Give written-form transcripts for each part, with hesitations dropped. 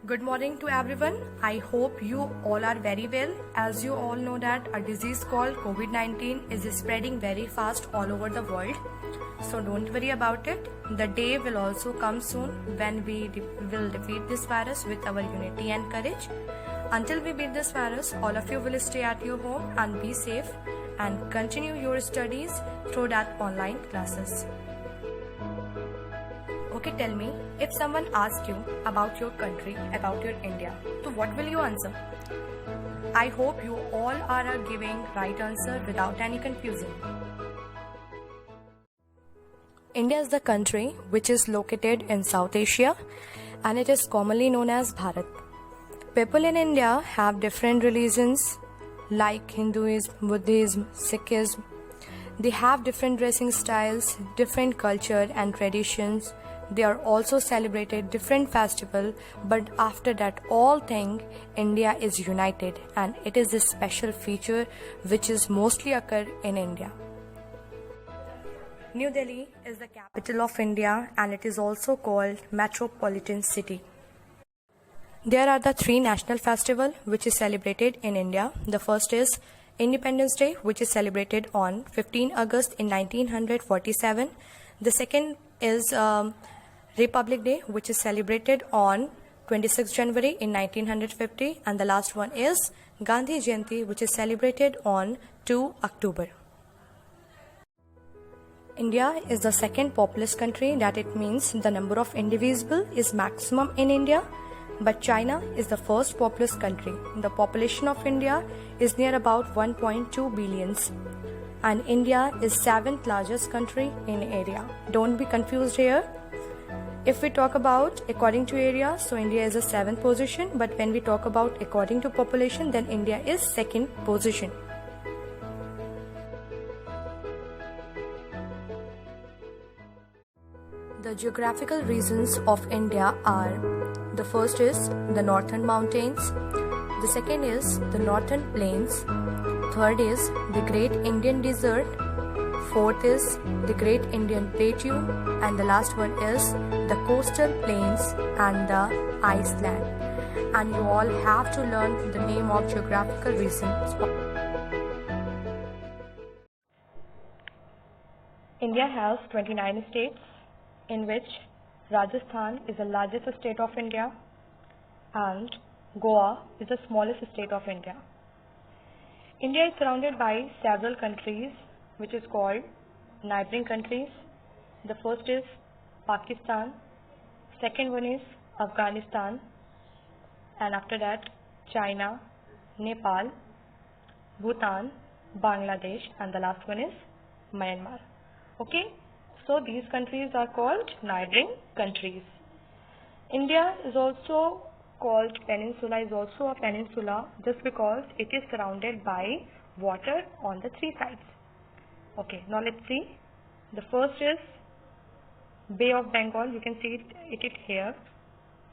Good morning to everyone. I hope you all are very well. As you all know that a disease called COVID-19 is spreading very fast all over the world. So don't worry about it. The day will also come soon when we will defeat this virus with our unity and courage. Until we beat this virus, all of you will stay at your home and be safe and continue your studies through that online classes. Okay, tell me, if someone asks you about your country, about your India, so what will you answer? I hope you all are giving right answer without any confusion. India is the country which is located in South Asia and it is commonly known as Bharat. People in India have different religions like Hinduism, Buddhism, Sikhism. They have different dressing styles, different culture and traditions. They are also celebrated different festival, but after that all thing, India is united and it is a special feature which is mostly occur in India. New Delhi is the capital of India and it is also called Metropolitan City. There are the three national festivals which is celebrated in India. The first is Independence Day, which is celebrated on 15 August in 1947. The second is Republic Day, which is celebrated on 26 January in 1950, and the last one is Gandhi Jayanti, which is celebrated on 2 October. India is the second populous country, that it means the number of individuals is maximum in India, but China is the first populous country. The population of India is near about 1.2 billions. And India is 7th largest country in area. Don't be confused here. If we talk about according to area, so India is the 7th position, but when we talk about according to population, then India is 2nd position. The geographical regions of India are, the first is the northern mountains, the second is the northern plains, third is the Great Indian Desert, fourth is the Great Indian Plateau, and the last one is the coastal plains and the Iceland. And you all have to learn the name of geographical regions. India has 29 states, in which Rajasthan is the largest state of India and Goa is the smallest state of India. India is surrounded by several countries which is called neighboring countries. The first is Pakistan, second one is Afghanistan, and after that China, Nepal, Bhutan, Bangladesh, and the last one is Myanmar. Okay, so these countries are called neighboring countries. India is also called peninsula, is also a peninsula just because it is surrounded by water on the three sides. Okay, now let's see. The first is Bay of Bengal. You can see it here.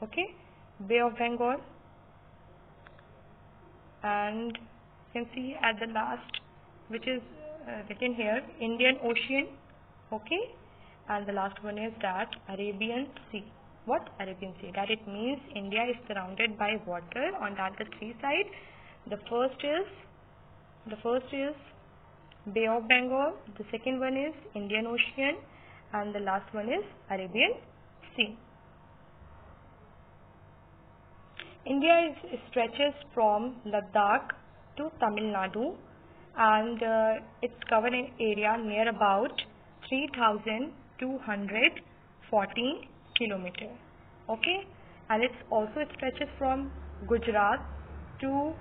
Okay, Bay of Bengal, and you can see at the last, which is written here, Indian Ocean. Okay, and the last one is that Arabian Sea. What? Arabian Sea. That it means India is surrounded by water on the three sides. The first is Bay of Bengal, the second one is Indian Ocean, and the last one is Arabian Sea. India stretches from Ladakh to Tamil Nadu, and it's covered an area near about 3,214 kilometers. Okay, and it also stretches from Gujarat to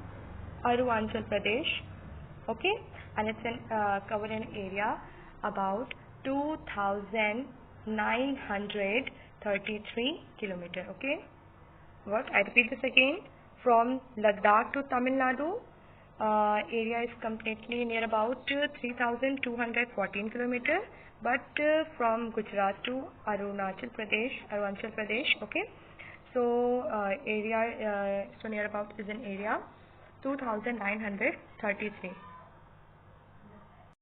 Arunachal Pradesh. Okay, and it's covered an area about 2,933 kilometers. Okay, what? I repeat this again. From Ladakh to Tamil Nadu, area is completely near about 3,214 kilometers. But from Gujarat to Arunachal Pradesh, okay, so area so near about is an area 2,933.